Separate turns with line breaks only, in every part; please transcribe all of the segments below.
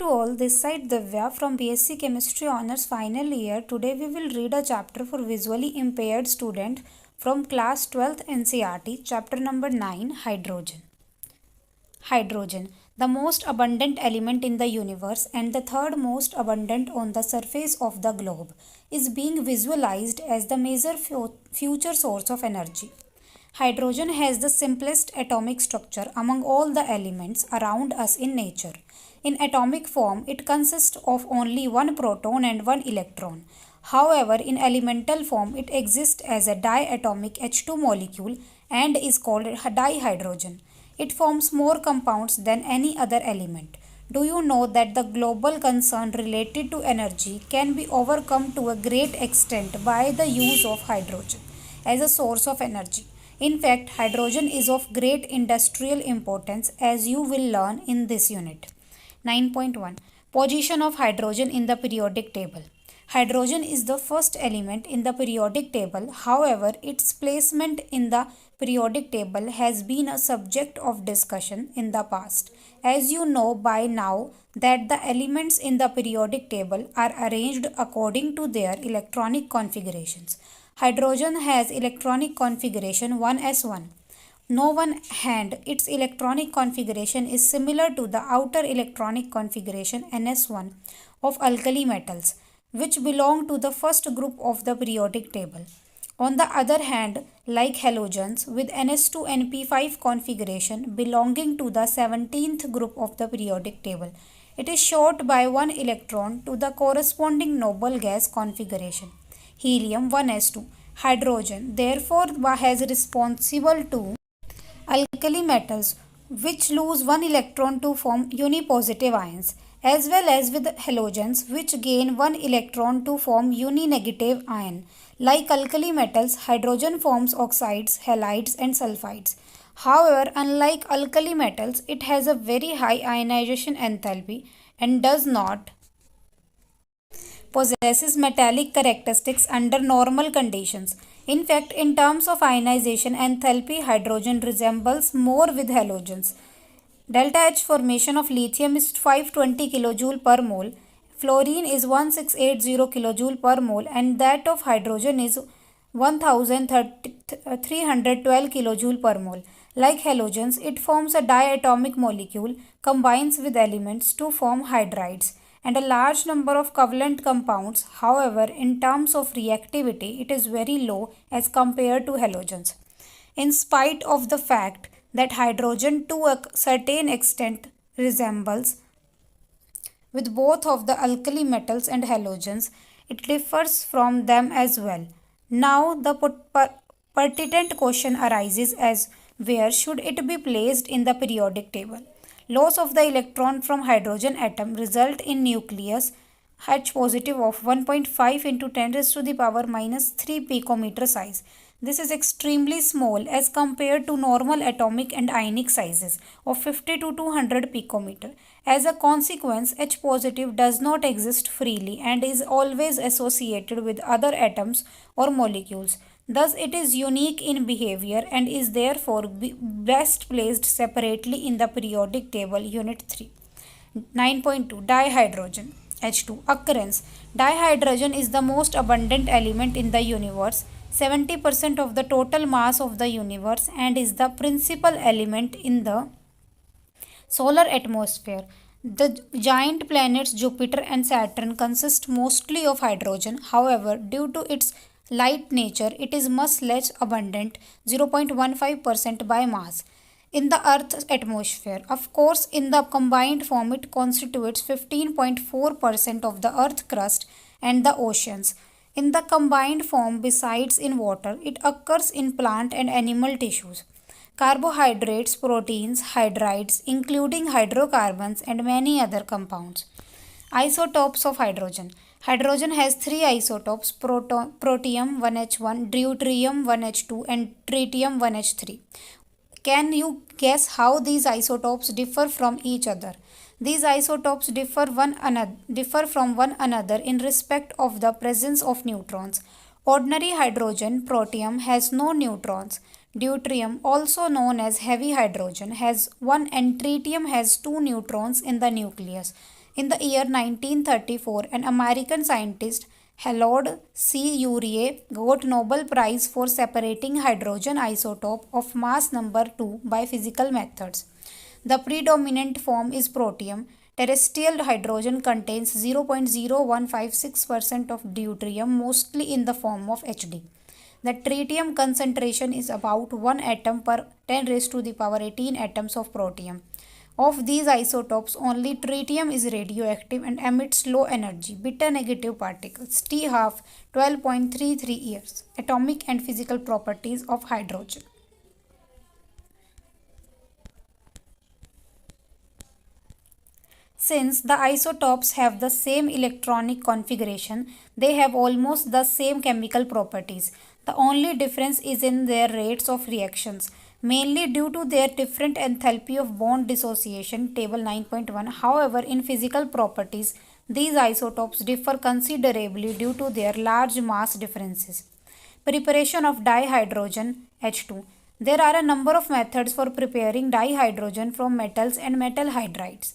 To all, this side Divya from BSc Chemistry Honours final year. Today we will read a chapter for visually impaired student from class 12th NCERT, chapter number 9, Hydrogen. Hydrogen, the most abundant element in the universe and the third most abundant on the surface of the globe, is being visualized as the major future source of energy. Hydrogen has the simplest atomic structure among all the elements around us in nature. In atomic form, it consists of only one proton and one electron. However, in elemental form, it exists as a diatomic H2 molecule and is called dihydrogen. It forms more compounds than any other element. Do you know that the global concern related to energy can be overcome to a great extent by the use of hydrogen as a source of energy? In fact, hydrogen is of great industrial importance, as you will learn in this unit. 9.1 Position of hydrogen in the periodic table. Hydrogen is the first element in the periodic table. However, its placement in the periodic table has been a subject of discussion in the past. As you know by now that the elements in the periodic table are arranged according to their electronic configurations. Hydrogen has electronic configuration 1s1. No one hand, its electronic configuration is similar to the outer electronic configuration ns1 of alkali metals, which belong to the first group of the periodic table. On the other hand, like halogens with ns2np5 configuration belonging to the 17th group of the periodic table, it is short by one electron to the corresponding noble gas configuration, helium 1s2. Hydrogen therefore has responsible to alkali metals which lose one electron to form unipositive ions, as well as with halogens which gain one electron to form uninegative ion. Like alkali metals, hydrogen forms oxides, halides and sulfides. However, unlike alkali metals, it has a very high ionization enthalpy and does not possesses metallic characteristics under normal conditions. In fact, in terms of ionization enthalpy, hydrogen resembles more with halogens. Delta H formation of lithium is 520 kJ per mole, fluorine is 1680 kJ per mole, and that of hydrogen is 1312 kJ per mole. Like halogens, it forms a diatomic molecule, combines with elements to form hydrides and a large number of covalent compounds. However, in terms of reactivity, it is very low as compared to halogens. In spite of the fact that hydrogen to a certain extent resembles with both of the alkali metals and halogens, it differs from them as well. Now, the pertinent question arises as where should it be placed in the periodic table? Loss of the electron from hydrogen atom result in nucleus H positive of 1.5 into 10 raised to the power minus 3 picometer size. This is extremely small as compared to normal atomic and ionic sizes of 50 to 200 picometer. As a consequence, H positive does not exist freely and is always associated with other atoms or molecules. Thus, it is unique in behavior and is therefore best placed separately in the periodic table. Unit 3. 9.2 Dihydrogen H2 Occurrence. Dihydrogen is the most abundant element in the universe, 70% of the total mass of the universe, and is the principal element in the solar atmosphere. The giant planets Jupiter and Saturn consist mostly of hydrogen. However, due to its light nature, it is much less abundant, 0.15% by mass, in the Earth's atmosphere. Of course, in the combined form, it constitutes 15.4% of the Earth crust and the oceans. In the combined form, besides in water, it occurs in plant and animal tissues. Carbohydrates, proteins, hydrides, including hydrocarbons and many other compounds. Isotopes of hydrogen. Hydrogen has three isotopes: protium 1H1, deuterium 1H2 and tritium 1H3. Can you guess how these isotopes differ from each other? These isotopes differ from one another in respect of the presence of neutrons. Ordinary hydrogen, protium, has no neutrons. Deuterium, also known as heavy hydrogen, has one, and tritium has two neutrons in the nucleus. In the year 1934, an American scientist, Harold C. Urey, got Nobel Prize for separating hydrogen isotope of mass number 2 by physical methods. The predominant form is protium. Terrestrial hydrogen contains 0.0156% of deuterium, mostly in the form of Hd. The tritium concentration is about 1 atom per 10 raised to the power 18 atoms of protium. Of these isotopes, only tritium is radioactive and emits low energy beta negative particles. T half 12.33 years. Atomic and physical properties of hydrogen. Since the isotopes have the same electronic configuration, they have almost the same chemical properties. The only difference is in their rates of reactions, mainly due to their different enthalpy of bond dissociation, table 9.1. However, in physical properties, these isotopes differ considerably due to their large mass differences. Preparation of dihydrogen H2. There are a number of methods for preparing dihydrogen from metals and metal hydrides.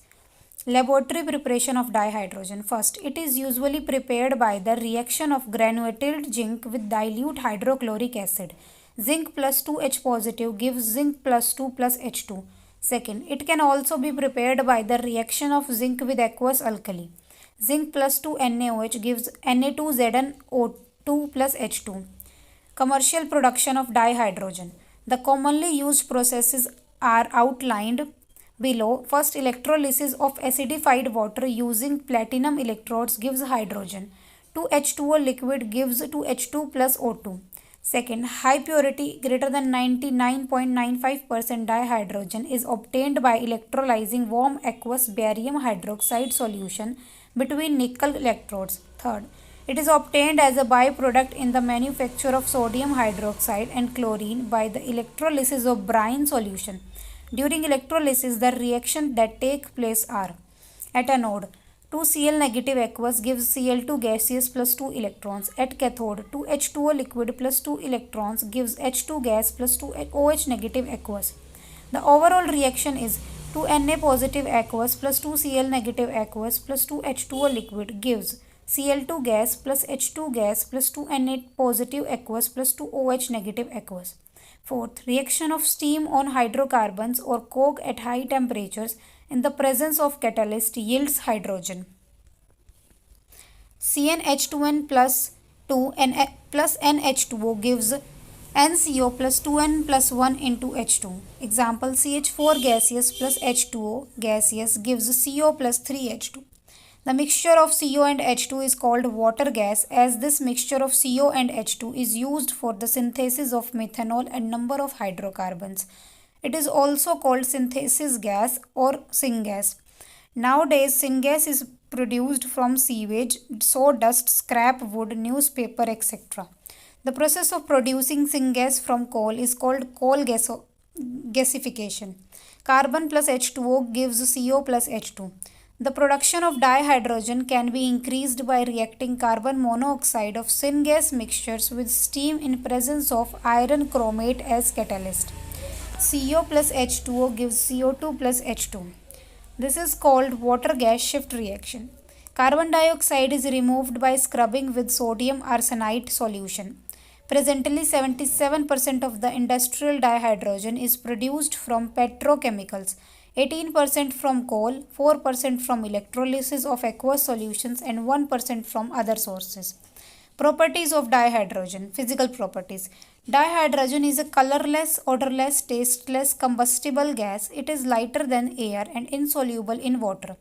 Laboratory preparation of dihydrogen. First, it is usually prepared by the reaction of granulated zinc with dilute hydrochloric acid. Zinc plus 2H positive gives zinc plus 2 plus H2. Second, it can also be prepared by the reaction of zinc with aqueous alkali. Zinc plus 2 NaOH gives Na2ZnO2 plus H2. Commercial production of dihydrogen. The commonly used processes are outlined below. First, electrolysis of acidified water using platinum electrodes gives hydrogen. 2H2O liquid gives 2H2 plus O2. Second, high purity greater than 99.95% dihydrogen is obtained by electrolyzing warm aqueous barium hydroxide solution between nickel electrodes. Third, it is obtained as a byproduct in the manufacture of sodium hydroxide and chlorine by the electrolysis of brine solution. During electrolysis, the reaction that take place are: at anode, 2Cl negative aqueous gives Cl2 gaseous plus 2 electrons. At cathode, 2H2O liquid plus 2 electrons gives H2 gas plus 2 OH negative aqueous. The overall reaction is 2Na positive aqueous plus 2Cl negative aqueous plus 2H2O liquid gives Cl2 gas plus H2 gas plus 2Na positive aqueous plus 2 OH negative aqueous. Fourth, reaction of steam on hydrocarbons or coke at high temperatures in the presence of catalyst yields hydrogen. CnH2n plus 2 plus NH2O gives NCO plus 2n plus 1 into H2. Example, CH4 gaseous plus H2O gaseous gives CO plus 3H2. The mixture of CO and H2 is called water gas, as this mixture of CO and H2 is used for the synthesis of methanol and number of hydrocarbons. It is also called synthesis gas or syngas. Nowadays, syngas is produced from sewage, sawdust, scrap wood, newspaper, etc. The process of producing syngas from coal is called coal gasification. Carbon plus H2O gives CO plus H2. The production of dihydrogen can be increased by reacting carbon monoxide of syngas mixtures with steam in presence of iron chromate as catalyst. CO plus H2O gives CO2 plus H2. This is called water gas shift reaction. Carbon dioxide is removed by scrubbing with sodium arsenite solution. Presently, 77% of the industrial dihydrogen is produced from petrochemicals, 18% from coal, 4% from electrolysis of aqueous solutions, and 1% from other sources. Properties of dihydrogen. Physical properties. Dihydrogen is a colorless, odorless, tasteless, combustible gas. It is lighter than air and insoluble in water.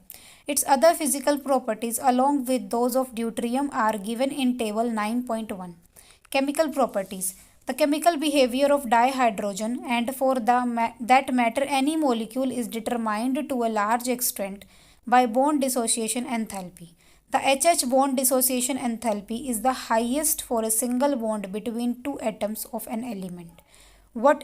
Its other physical properties, along with those of deuterium, are given in table 9.1. Chemical properties. The chemical behavior of dihydrogen, and for that matter any molecule, is determined to a large extent by bond dissociation enthalpy. The HH bond dissociation enthalpy is the highest for a single bond between two atoms of an element. What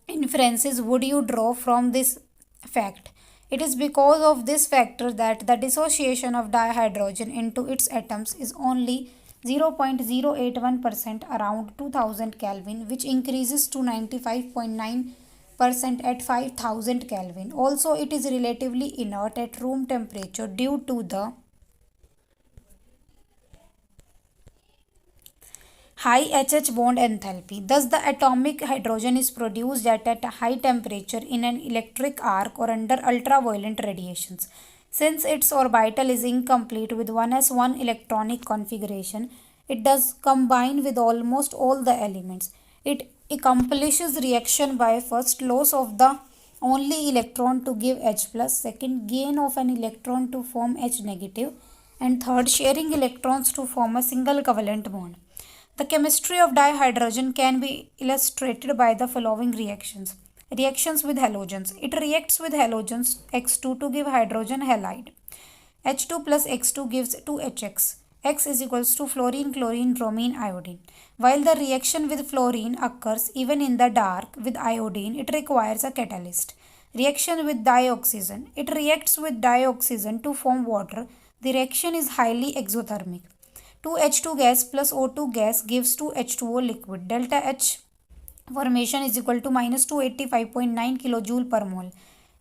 inferences would you draw from this fact? It is because of this factor that the dissociation of dihydrogen into its atoms is only 0.081% around 2000 Kelvin, which increases to 95.9 percent at 5000 Kelvin. Also, it is relatively inert at room temperature due to the high HH bond enthalpy. Thus, the atomic hydrogen is produced at a high temperature in an electric arc or under ultraviolet radiations. Since its orbital is incomplete with 1s1 electronic configuration, it does combine with almost all the elements. It accomplishes reaction by first loss of the only electron to give H plus, second gain of an electron to form H negative, and third sharing electrons to form a single covalent bond. The chemistry of dihydrogen can be illustrated by the following reactions. Reactions with halogens. It reacts with halogens X2 to give hydrogen halide. H2 plus X2 gives 2HX. X is equals to fluorine, chlorine, bromine, iodine. While the reaction with fluorine occurs even in the dark with iodine, it requires a catalyst. Reaction with dioxygen. It reacts with dioxygen to form water. The reaction is highly exothermic. 2H2 gas plus O2 gas gives 2H2O liquid. Delta H formation is equal to minus 285.9 kilojoule per mole.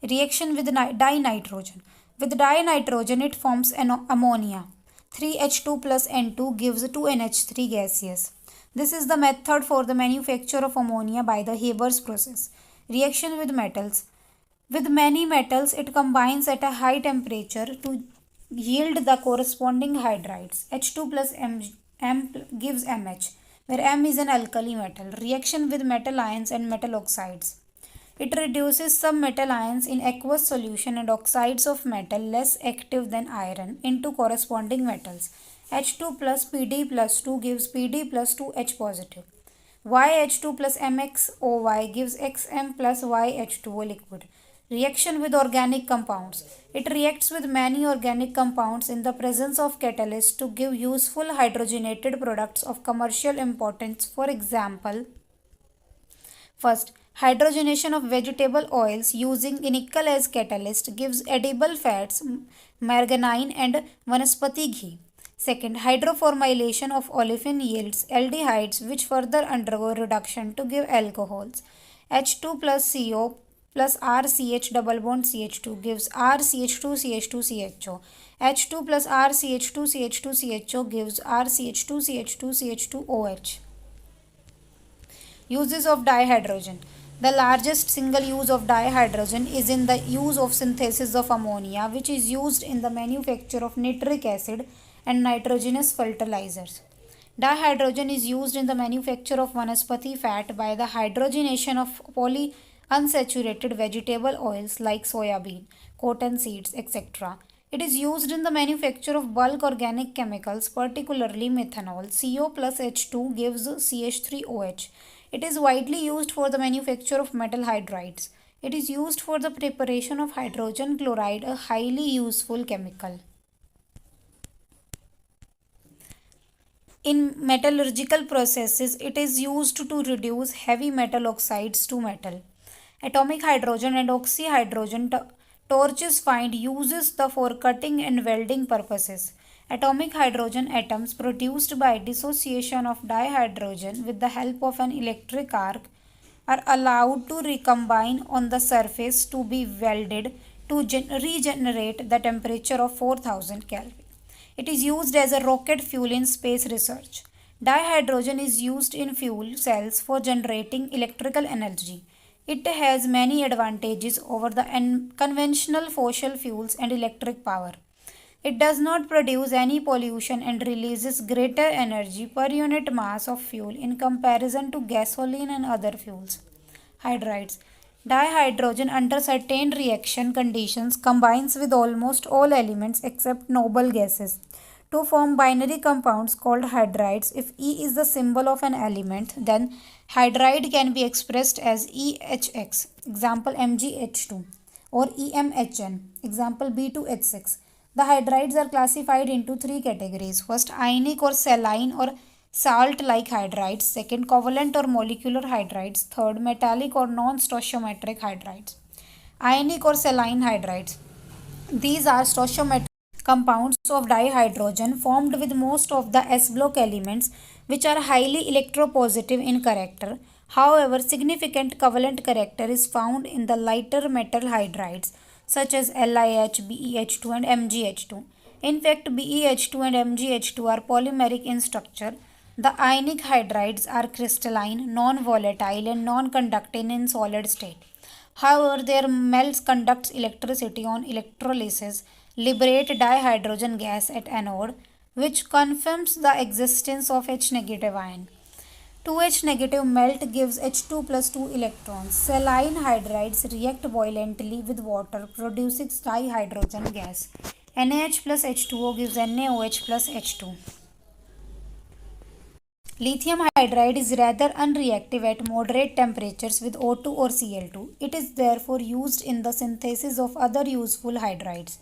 Reaction with dinitrogen. With dinitrogen, it forms ammonia. 3H2 plus N2 gives 2NH3 gaseous. This is the method for the manufacture of ammonia by the Haber's process. Reaction with metals. With many metals, it combines at a high temperature to yield the corresponding hydrides. H2 plus M gives MH, where M is an alkali metal. Reaction with metal ions and metal oxides. It reduces some metal ions in aqueous solution and oxides of metal less active than iron into corresponding metals. H2 plus Pd plus 2 gives Pd plus 2H positive. YH2 plus MXOY gives XM plus YH2O liquid. Reaction with organic compounds. It reacts with many organic compounds in the presence of catalysts to give useful hydrogenated products of commercial importance. For example, first, hydrogenation of vegetable oils using nickel as catalyst gives edible fats, margarine and vanaspati ghee. Second, hydroformylation of olefin yields aldehydes which further undergo reduction to give alcohols. H2 plus CO plus RCH double bond CH2 gives RCH2CH2CHO. H2 plus RCH2CH2CHO gives RCH2CH2CH2OH. Uses of dihydrogen. The largest single use of dihydrogen is in the use of synthesis of ammonia, which is used in the manufacture of nitric acid and nitrogenous fertilizers. Dihydrogen is used in the manufacture of vanaspati fat by the hydrogenation of unsaturated vegetable oils like soya bean, cotton seeds, etc. It is used in the manufacture of bulk organic chemicals, particularly methanol. CO plus H2 gives CH3OH. It is widely used for the manufacture of metal hydrides. It is used for the preparation of hydrogen chloride, a highly useful chemical. In metallurgical processes, it is used to reduce heavy metal oxides to metal. Atomic hydrogen and oxyhydrogen torches find uses for cutting and welding purposes. Atomic hydrogen atoms produced by dissociation of dihydrogen with the help of an electric arc are allowed to recombine on the surface to be welded to regenerate the temperature of 4000 Kelvin. It is used as a rocket fuel in space research. Dihydrogen is used in fuel cells for generating electrical energy. It has many advantages over the conventional fossil fuels and electric power. It does not produce any pollution and releases greater energy per unit mass of fuel in comparison to gasoline and other fuels. Hydrides. Dihydrogen under certain reaction conditions combines with almost all elements except noble gases to form binary compounds called hydrides. If E is the symbol of an element, then hydride can be expressed as EHX, example MgH2, or EMHN, example B2H6. The hydrides are classified into three categories. First, ionic or saline or salt-like hydrides. Second, covalent or molecular hydrides. Third, metallic or non-stoichiometric hydrides. Ionic or saline hydrides. These are stoichiometric compounds of dihydrogen formed with most of the S block elements which are highly electropositive in character. However, significant covalent character is found in the lighter metal hydrides such as LiH, BeH2 and MgH2. In fact, BeH2 and MgH2 are polymeric in structure. The ionic hydrides are crystalline, non-volatile and non-conducting in solid state. However, their melts conducts electricity on electrolysis, liberate dihydrogen gas at anode, which confirms the existence of H negative ion. 2H negative melt gives H2 plus 2 electrons. Saline hydrides react violently with water, producing dihydrogen gas. NaH plus H2O gives NaOH plus H2. Lithium hydride is rather unreactive at moderate temperatures with O2 or Cl2. It is therefore used in the synthesis of other useful hydrides.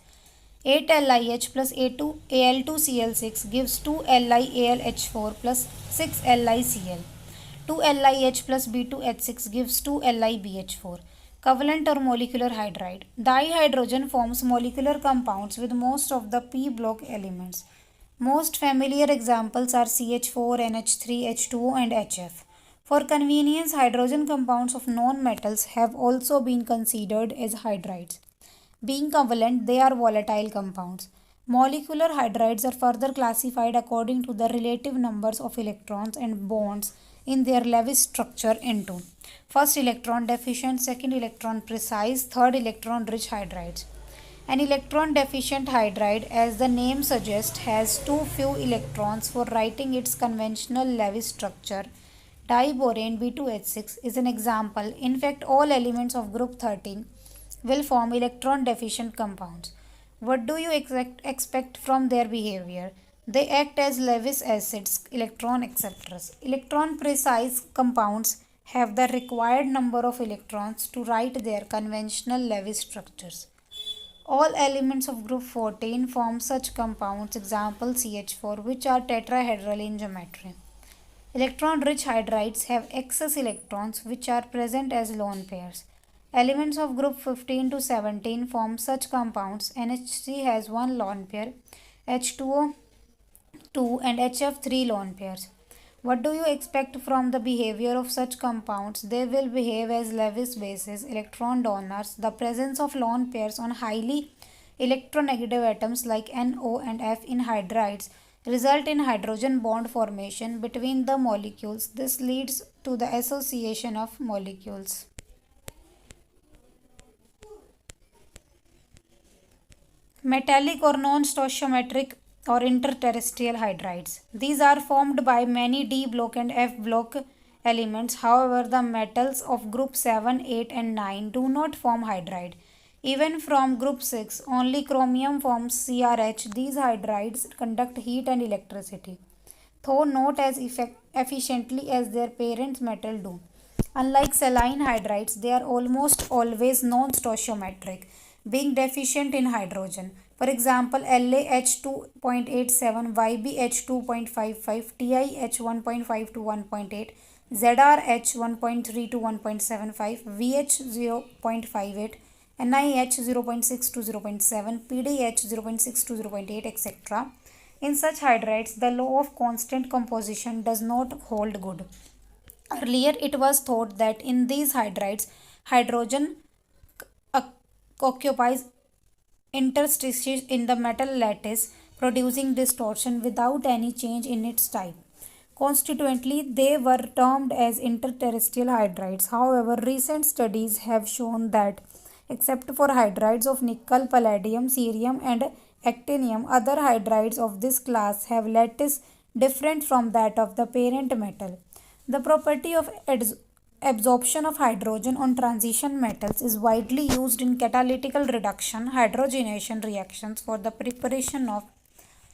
8LiH plus A2 Al2Cl6 gives 2LiAlH4 plus 6LiCl. 2LiH plus B2H6 gives 2LiBH4. Covalent or molecular hydride. Dihydrogen forms molecular compounds with most of the p block elements. Most familiar examples are CH4, NH3, H2O and HF. For convenience, hydrogen compounds of non-metals have also been considered as hydrides. Being covalent, they are volatile compounds. Molecular hydrides are further classified according to the relative numbers of electrons and bonds in their Lewis structure into first electron deficient, second electron precise, third electron rich hydrides. An electron deficient hydride, as the name suggests, has too few electrons for writing its conventional Lewis structure. Diborane B2H6 is an example. In fact, all elements of group 13 will form electron deficient compounds. What do you expect from their behavior? They act as Lewis acids, electron acceptors. Electron precise compounds have the required number of electrons to write their conventional Lewis structures. All elements of group 14 form such compounds, example CH4, which are tetrahedral in geometry. Electron-rich hydrides have excess electrons which are present as lone pairs. Elements of group 15 to 17 form such compounds. NH3 has one lone pair, H2O 2 and HF 3 lone pairs. What do you expect from the behavior of such compounds? They will behave as Lewis bases, electron donors. The presence of lone pairs on highly electronegative atoms like NO and F in hydrides result in hydrogen bond formation between the molecules. This leads to the association of molecules. Metallic or non-stoichiometric or interterrestrial hydrides. These are formed by many D block and F block elements. However, the metals of group 7, 8 and 9 do not form hydride. Even from group 6, only chromium forms CRH. These hydrides conduct heat and electricity, though not as efficiently as their parent metal do. Unlike saline hydrides, they are almost always non-stoichiometric, being deficient in hydrogen. For example, LaH2.87, YbH2.55, TiH1.5 to 1.8, ZrH 1.3 to 1.75, VH 0.58, NiH 0.6 to 0.7, PDH 0.6 to 0.8, etc. In such hydrides, the law of constant composition does not hold good. Earlier, it was thought that in these hydrides, hydrogen occupies interstices in the metal lattice, producing distortion without any change in its type. Consequently, they were termed as interterrestrial hydrides. However, recent studies have shown that except for hydrides of nickel, palladium, cerium and actinium, other hydrides of this class have lattice different from that of the parent metal. The property of absorption of hydrogen on transition metals is widely used in catalytical reduction hydrogenation reactions for the preparation of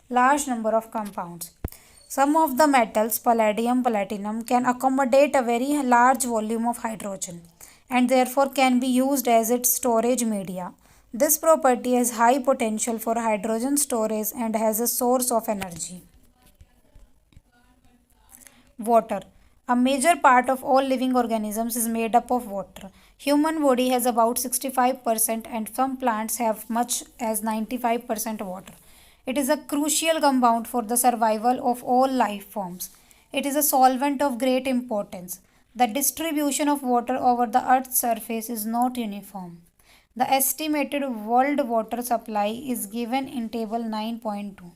large number of compounds. Some of the metals, palladium, platinum, can accommodate a very large volume of hydrogen and therefore can be used as its storage media. This property has high potential for hydrogen storage and has a source of energy. Water. A major part of all living organisms is made up of water. Human body has about 65% and some plants have much as 95% water. It is a crucial compound for the survival of all life forms. It is a solvent of great importance. The distribution of water over the Earth's surface is not uniform. The estimated world water supply is given in table 9.2.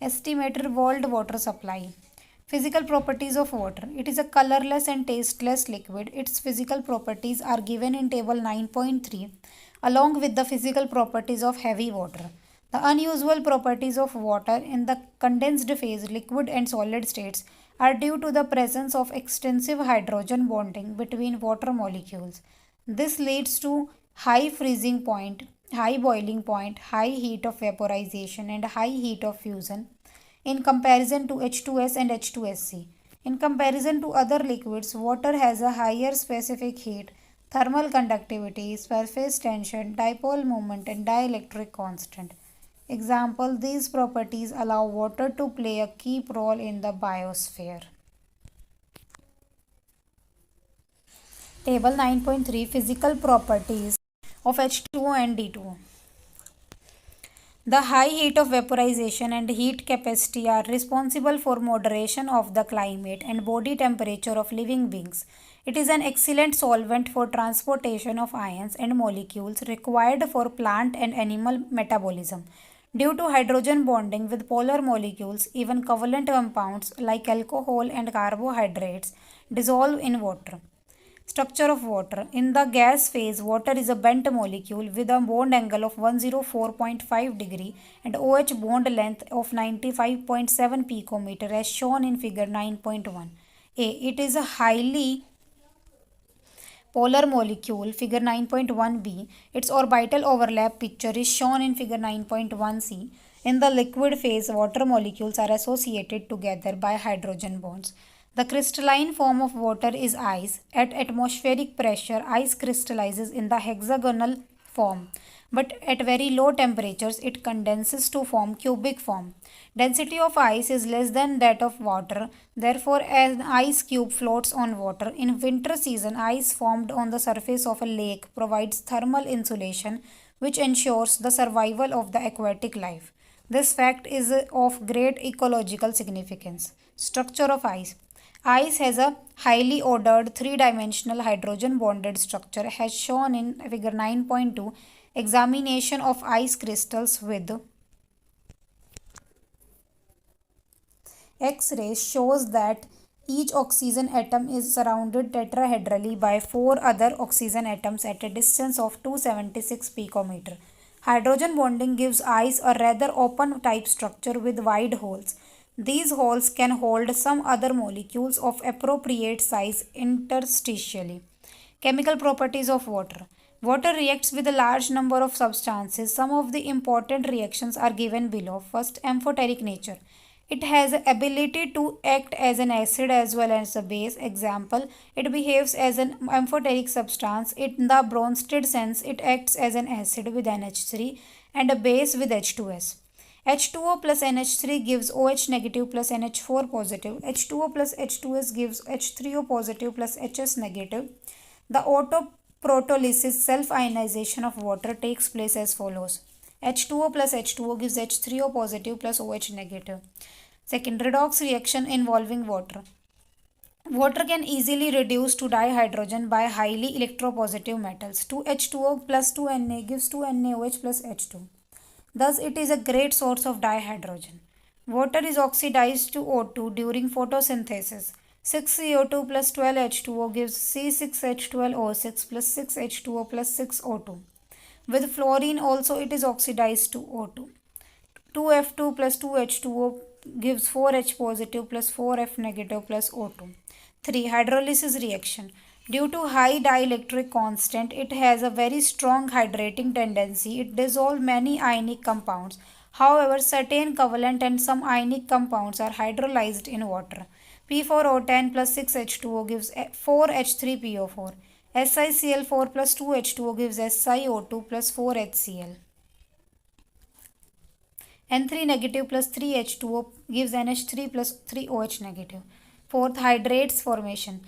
Estimated world water supply. Physical properties of water. It is a colorless and tasteless liquid. Its physical properties are given in table 9.3 along with the physical properties of heavy water. The unusual properties of water in the condensed phase, liquid and solid states are due to the presence of extensive hydrogen bonding between water molecules. This leads to high freezing point, high boiling point, high heat of vaporization, and high heat of fusion in comparison to H2S and H2SC. In comparison to other liquids, water has a higher specific heat, thermal conductivity, surface tension, dipole moment, and dielectric constant. Example, these properties allow water to play a key role in the biosphere. Table 9.3 Physical properties of H2O and D2O. The high heat of vaporization and heat capacity are responsible for moderation of the climate and body temperature of living beings. It is an excellent solvent for transportation of ions and molecules required for plant and animal metabolism. Due to hydrogen bonding with polar molecules, even covalent compounds like alcohol and carbohydrates dissolve in water. Structure of water. In the gas phase, water is a bent molecule with a bond angle of 104.5 degree and OH bond length of 95.7 picometer as shown in figure 9.1. A. It is a highly polar molecule, figure 9.1b. Its orbital overlap picture is shown in figure 9.1c. In the liquid phase, water molecules are associated together by hydrogen bonds. The crystalline form of water is ice. At atmospheric pressure, ice crystallizes in the hexagonal form, but at very low temperatures, it condenses to form cubic form. Density of ice is less than that of water. Therefore, an ice cube floats on water. In winter season, ice formed on the surface of a lake provides thermal insulation, which ensures the survival of the aquatic life. This fact is of great ecological significance. Structure of ice. Ice has a highly ordered three-dimensional hydrogen bonded structure as shown in figure 9.2. Examination of ice crystals with X-rays shows that each oxygen atom is surrounded tetrahedrally by four other oxygen atoms at a distance of 276 picometer. Hydrogen bonding gives ice a rather open type structure with wide holes. These holes can hold some other molecules of appropriate size interstitially. Chemical properties of water. Water reacts with a large number of substances. Some of the important reactions are given below. First, amphoteric nature. It has the ability to act as an acid as well as a base. Example, it behaves as an amphoteric substance. In the Bronsted sense, it acts as an acid with NH3 and a base with H2S. H2O plus NH3 gives OH negative plus NH4 positive. H2O plus H2S gives H3O positive plus HS negative. The autoprotolysis self-ionization of water takes place as follows. H2O plus H2O gives H3O positive plus OH negative. Second, redox reaction involving water. Water can easily reduce to dihydrogen by highly electropositive metals. 2H2O plus 2Na gives 2NaOH plus H2. Thus, it is a great source of dihydrogen. Water is oxidized to O2 during photosynthesis. 6CO2 plus 12H2O gives C6H12O6 plus 6H2O plus 6O2. With fluorine also it is oxidized to O2. 2F2 plus 2H2O gives 4H positive plus 4F negative plus O2. 3. Hydrolysis reaction. Due to high dielectric constant, it has a very strong hydrating tendency. It dissolves many ionic compounds. However, certain covalent and some ionic compounds are hydrolyzed in water. P4O10 plus 6H2O gives 4H3PO4. SiCl4 plus 2H2O gives SiO2 plus 4HCl. N3 negative plus 3H2O gives NH3 plus 3OH negative. Fourth, hydrates formation.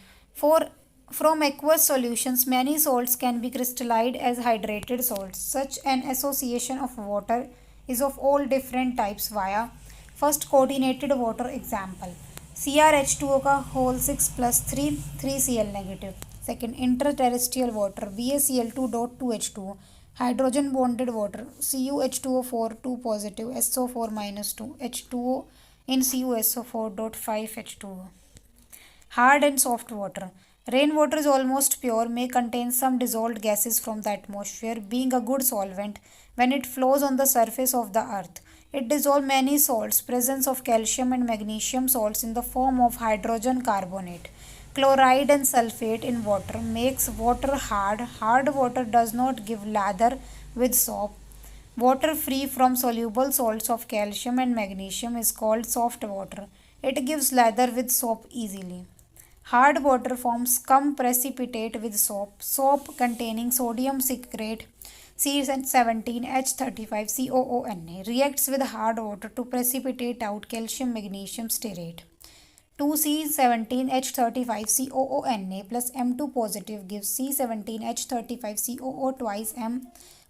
From aqueous solutions, many salts can be crystallized as hydrated salts. Such an association of water is of all different types via first coordinated water example. CrH2O का whole 6+3 3Cl negative. Second, interterrestrial water BaCl2.2H2O, hydrogen bonded water CuH2O4 2 positive SO4 minus 2 H2O in CuSO4.5 H2O. Hard and soft water. Rainwater is almost pure, may contain some dissolved gases from the atmosphere, being a good solvent when it flows on the surface of the earth. It dissolves many salts, presence of calcium and magnesium salts in the form of hydrogen carbonate. Chloride and sulfate in water makes water hard. Hard water does not give lather with soap. Water free from soluble salts of calcium and magnesium is called soft water. It gives lather with soap easily. Hard water forms scum precipitate with soap. Soap containing sodium citrate C17H35COONA reacts with hard water to precipitate out calcium magnesium stearate. 2C17H35COONA plus M2 positive gives C17H35COO twice M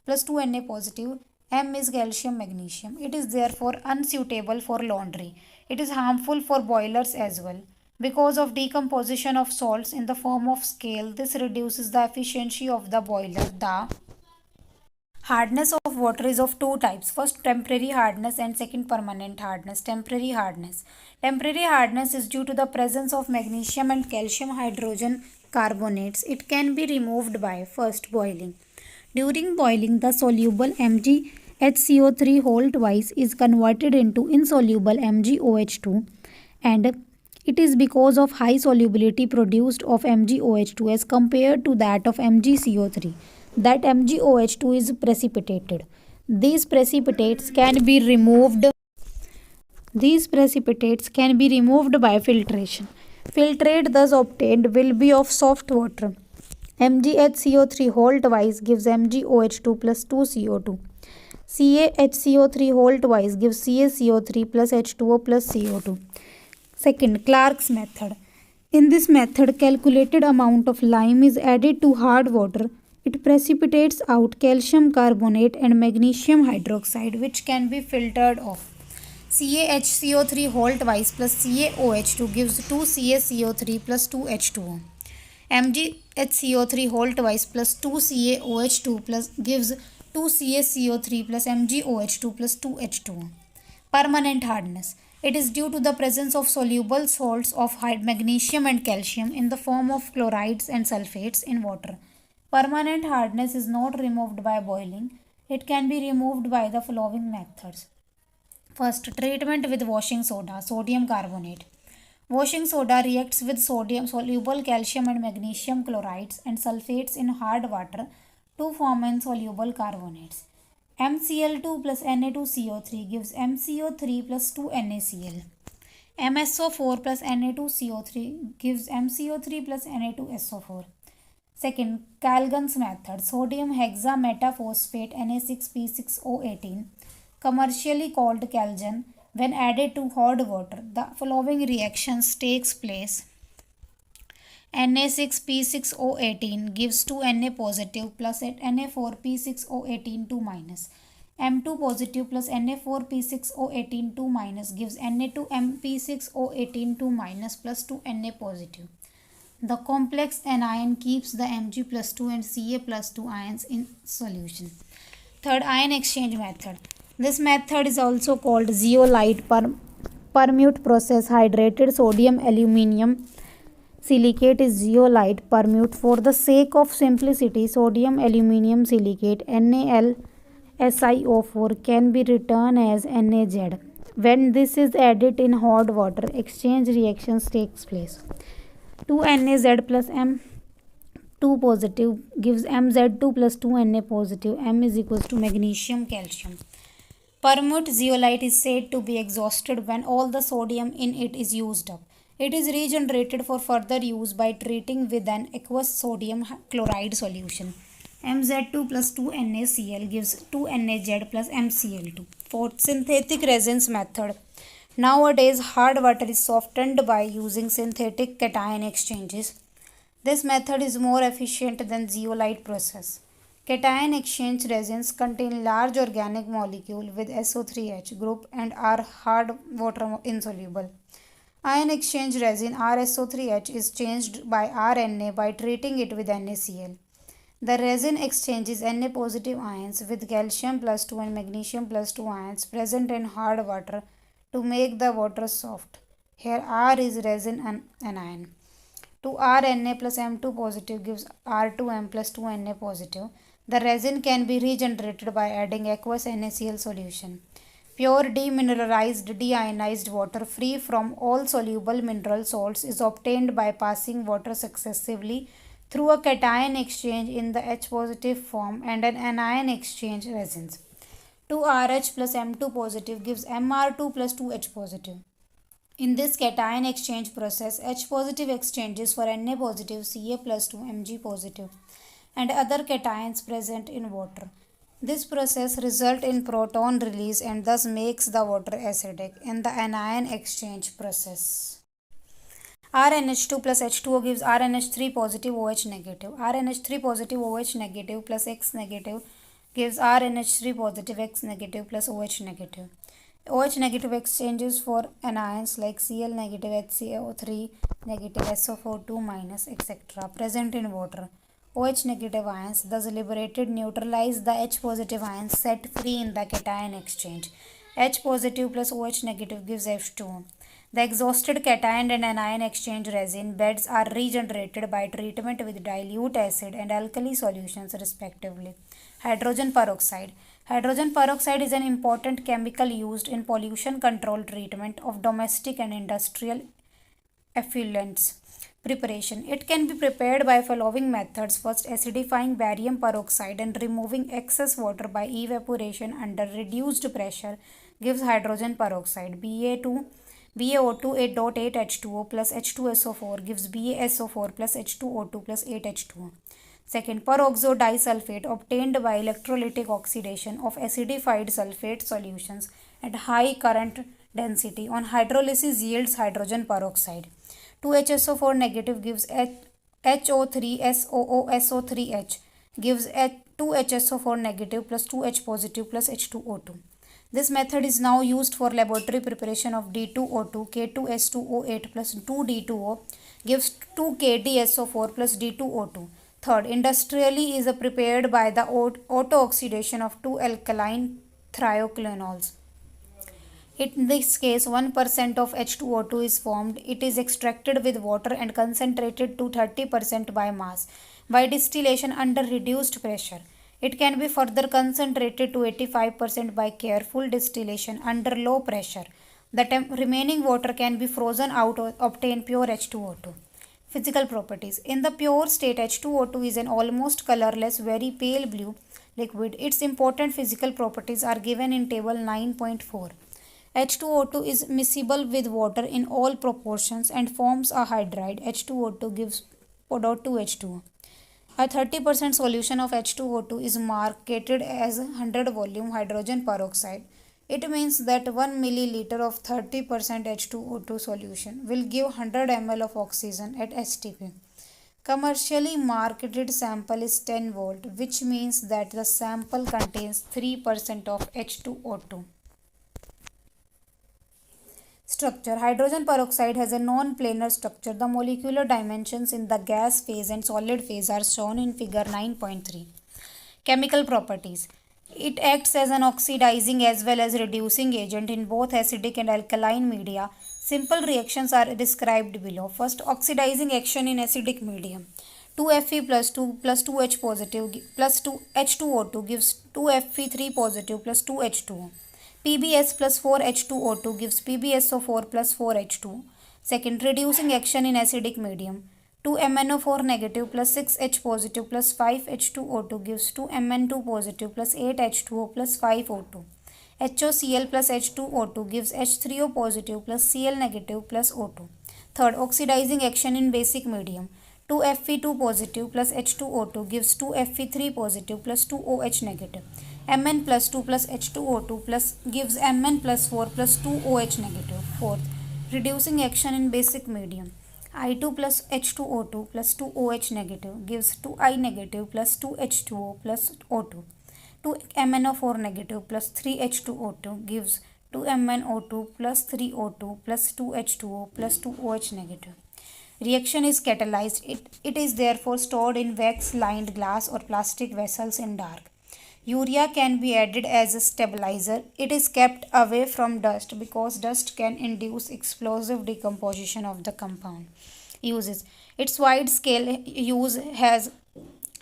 plus 2Na positive. M is calcium magnesium. It is therefore unsuitable for laundry. It is harmful for boilers as well. Because of decomposition of salts in the form of scale, this reduces the efficiency of the boiler. The hardness of water is of two types. First, temporary hardness, and second, permanent hardness. Temporary hardness. Temporary hardness is due to the presence of magnesium and calcium hydrogen carbonates. It can be removed by first boiling. During boiling, the soluble MgHCO3 whole twice is converted into insoluble MgOH2, and it is because of high solubility produced of MgOH2 as compared to that of MgCO3 that MgOH2 is precipitated. These precipitates can be removed by filtration. Filtrate thus obtained will be of soft water. MgHCO3 whole twice gives MgOH2 plus 2CO2. CaHCO3 whole twice gives CaCO3 plus H2O plus CO2. Second, Clark's method. In this method, calculated amount of lime is added to hard water. It precipitates out calcium carbonate and magnesium hydroxide, which can be filtered off. CaHCO3 whole twice plus CaOH2 gives 2CaCO3 plus 2H2O. MgHCO3 whole twice plus 2CaOH2 plus gives 2CaCO3 plus MgOH2 plus 2H2O. Permanent hardness. It is due to the presence of soluble salts of magnesium and calcium in the form of chlorides and sulfates in water. Permanent hardness is not removed by boiling. It can be removed by the following methods. First, treatment with washing soda, sodium carbonate. Washing soda reacts with sodium soluble calcium and magnesium chlorides and sulfates in hard water to form insoluble carbonates. MCl2 plus Na2CO3 gives MCO3 plus 2NaCl. MSO4 plus Na2CO3 gives MCO3 plus Na2SO4. Second, Calgon's method. Sodium hexametaphosphate Na6P6O18, commercially called Calgon, when added to hard water, the following reactions takes place. Na6P6O18 gives 2Na positive plus Na4P6O18 2 minus. M2 positive plus Na4P6O18 2 minus gives Na2MP6O18 2 minus plus 2Na positive. The complex anion keeps the Mg plus 2 and Ca plus 2 ions in solution. Third, ion exchange method. This method is also called zeolite permute process. Hydrated sodium aluminium silicate is zeolite permute. For the sake of simplicity, sodium aluminium silicate NaLSiO4 can be written as NaZ. When this is added in hot water, exchange reactions takes place. 2NaZ plus M2 positive gives MZ2 plus 2Na positive. M is equals to magnesium calcium. Permute zeolite is said to be exhausted when all the sodium in it is used up. It is regenerated for further use by treating with an aqueous sodium chloride solution. MZ2 plus 2NaCl gives 2NaZ plus MCl2. Fourth, synthetic resins method. Nowadays, hard water is softened by using synthetic cation exchanges. This method is more efficient than zeolite process. Cation exchange resins contain large organic molecule with SO3H group and are hard water insoluble. Ion exchange resin RSO3H is changed by RNA by treating it with NaCl. The resin exchanges Na positive ions with calcium plus 2 and magnesium plus 2 ions present in hard water to make the water soft. Here R is resin anion. 2RNA plus M2 positive gives R2M plus 2Na positive. The resin can be regenerated by adding aqueous NaCl solution. Pure demineralized deionized water free from all soluble mineral salts is obtained by passing water successively through a cation exchange in the H positive form and an anion exchange resins. 2RH plus M2 positive gives Mr2 plus 2H positive. In this cation exchange process, H positive exchanges for Na positive Ca plus 2 Mg positive and other cations present in water. This process results in proton release and thus makes the water acidic in the anion exchange process. RNH2 plus H2O gives RNH3 positive OH negative. RNH3 positive OH negative plus X negative gives RNH3 positive X negative plus OH negative. OH negative exchanges for anions like Cl negative HCO3 negative SO4 2 minus etc. present in water. OH negative ions thus liberated neutralize the H positive ions set free in the cation exchange. H positive plus OH negative gives H2O. The exhausted cation and anion exchange resin beds are regenerated by treatment with dilute acid and alkali solutions respectively. Hydrogen peroxide. Hydrogen peroxide is an important chemical used in pollution control treatment of domestic and industrial effluents. Preparation. It can be prepared by following methods. First, acidifying barium peroxide and removing excess water by evaporation under reduced pressure gives hydrogen peroxide. BaO2 8.8 H2O plus H2SO4 gives BaSO4 plus H2O2 plus 8 H2O. Second, peroxo disulfate obtained by electrolytic oxidation of acidified sulfate solutions at high current density on hydrolysis yields hydrogen peroxide. 2HSO4 negative gives HO3SOOSO3H gives 2HSO4 negative plus 2H positive plus H2O2. This method is now used for laboratory preparation of D2O2, K2S2O8 plus 2D2O gives 2KDSO4 plus D2O2. Third, industrially is prepared by the auto-oxidation of two alkaline thioclanols. In this case, 1% of H2O2 is formed. It is extracted with water and concentrated to 30% by mass by distillation under reduced pressure. It can be further concentrated to 85% by careful distillation under low pressure. The remaining water can be frozen out or obtain pure H2O2. Physical properties. In the pure state, H2O2 is an almost colorless, very pale blue liquid. Its important physical properties are given in table 9.4. H2O2 is miscible with water in all proportions and forms a hydride. H2O2 gives 2H2O. A 30% solution of H2O2 is marketed as 100 volume hydrogen peroxide. It means that 1 milliliter of 30% H2O2 solution will give 100 ml of oxygen at STP. Commercially marketed sample is 10 volt, which means that the sample contains 3% of H2O2. Structure. Hydrogen peroxide has a non-planar structure. The molecular dimensions in the gas phase and solid phase are shown in figure 9.3. Chemical properties. It acts as an oxidizing as well as reducing agent in both acidic and alkaline media. Simple reactions are described below. First, oxidizing action in acidic medium. 2Fe plus 2 plus 2H positive plus 2H2O2 gives 2Fe3 positive plus 2H2O. PbS plus 4H2O2 gives PbSO4 plus 4H2O. Second, reducing action in acidic medium. 2MnO4 negative plus 6H positive plus 5H2O2 gives 2Mn2 positive plus 8H2O plus 5O2. HOCl plus H2O2 gives H3O positive plus Cl negative plus O2. Third, oxidizing action in basic medium. 2Fe2 positive plus H2O2 gives 2Fe3 positive plus 2OH negative. Mn plus 2 plus H2O2 plus gives Mn plus 4 plus 2OH negative. Fourth, reducing action in basic medium. I2 plus H2O2 plus 2OH negative gives 2I negative plus 2H2O plus O2. 2MnO4 negative plus 3H2O2 gives 2MnO2 plus 3O2 plus 2H2O plus 2OH negative. Reaction is catalyzed. It is therefore stored in wax-lined glass or plastic vessels in dark. Urea can be added as a stabilizer. It is kept away from dust because dust can induce explosive decomposition of the compound. Uses. Its wide-scale use has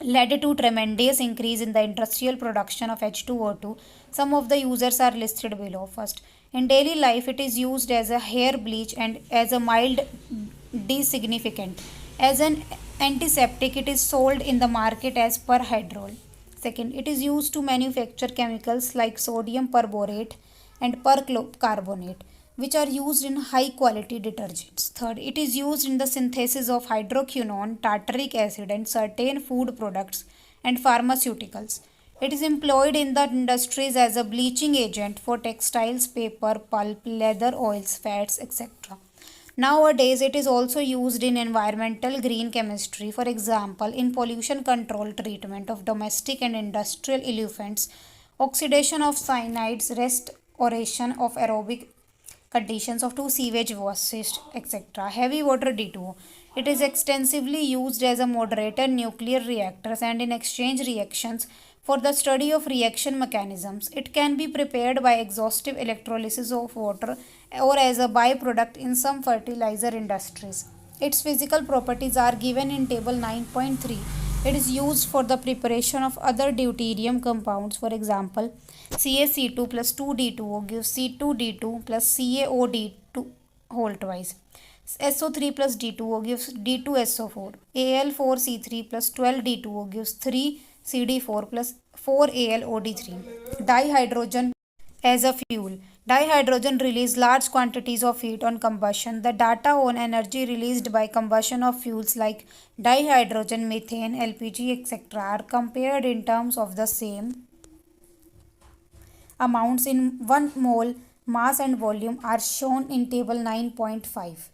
led to tremendous increase in the industrial production of H2O2. Some of the users are listed below. First, in daily life, it is used as a hair bleach and as a mild designificant. As an antiseptic, it is sold in the market as perhydrol. Second, it is used to manufacture chemicals like sodium perborate and percarbonate, which are used in high quality detergents. Third, it is used in the synthesis of hydroquinone, tartaric acid, and certain food products and pharmaceuticals. It is employed in the industries as a bleaching agent for textiles, paper, pulp, leather, oils, fats, etc. Nowadays, it is also used in environmental green chemistry, for example, in pollution control treatment of domestic and industrial effluents, oxidation of cyanides, restoration of aerobic conditions of two sewage waste, etc. Heavy water D2O. It is extensively used as a moderator in nuclear reactors and in exchange reactions for the study of reaction mechanisms. It can be prepared by exhaustive electrolysis of water or as a byproduct in some fertilizer industries. Its physical properties are given in table 9.3. It is used for the preparation of other deuterium compounds. For example, CaC2 plus 2D2O gives C2D2 plus CaOD2 whole twice. SO3 plus D2O gives D2SO4. Al4C3 plus 12D2O gives 3CD4 plus 4AlOD3. Dihydrogen as a fuel. Dihydrogen releases large quantities of heat on combustion. The data on energy released by combustion of fuels like dihydrogen, methane, LPG, etc. are compared in terms of the same amounts in 1 mole. Mass and volume are shown in table 9.5.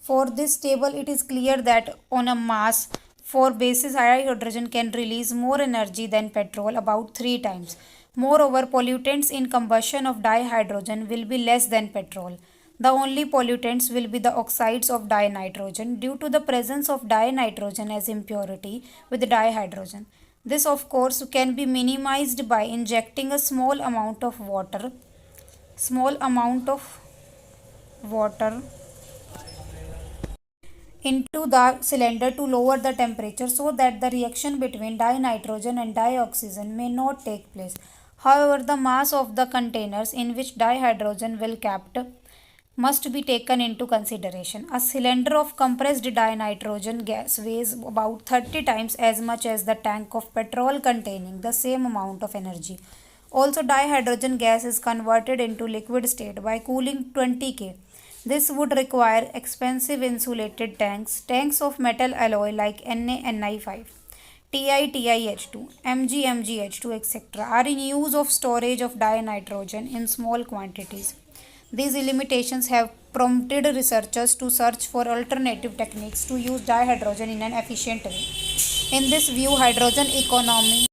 For this table, it is clear that on a mass, for basis dihydrogen can release more energy than petrol, about 3 times. Moreover, pollutants in combustion of dihydrogen will be less than petrol. The only pollutants will be the oxides of dinitrogen due to the presence of dinitrogen as impurity with dihydrogen. This of course can be minimized by injecting a small amount of water into the cylinder to lower the temperature so that the reaction between dinitrogen and dioxygen may not take place. However, the mass of the containers in which dihydrogen will kept must be taken into consideration. A cylinder of compressed dinitrogen gas weighs about 30 times as much as the tank of petrol containing the same amount of energy. Also, dihydrogen gas is converted into liquid state by cooling 20 K. This would require expensive insulated tanks of metal alloy like NaNi5, TiTiH2, MgMgH2, etc. are in use of storage of dinitrogen in small quantities. These limitations have prompted researchers to search for alternative techniques to use dihydrogen in an efficient way. In this view, hydrogen economy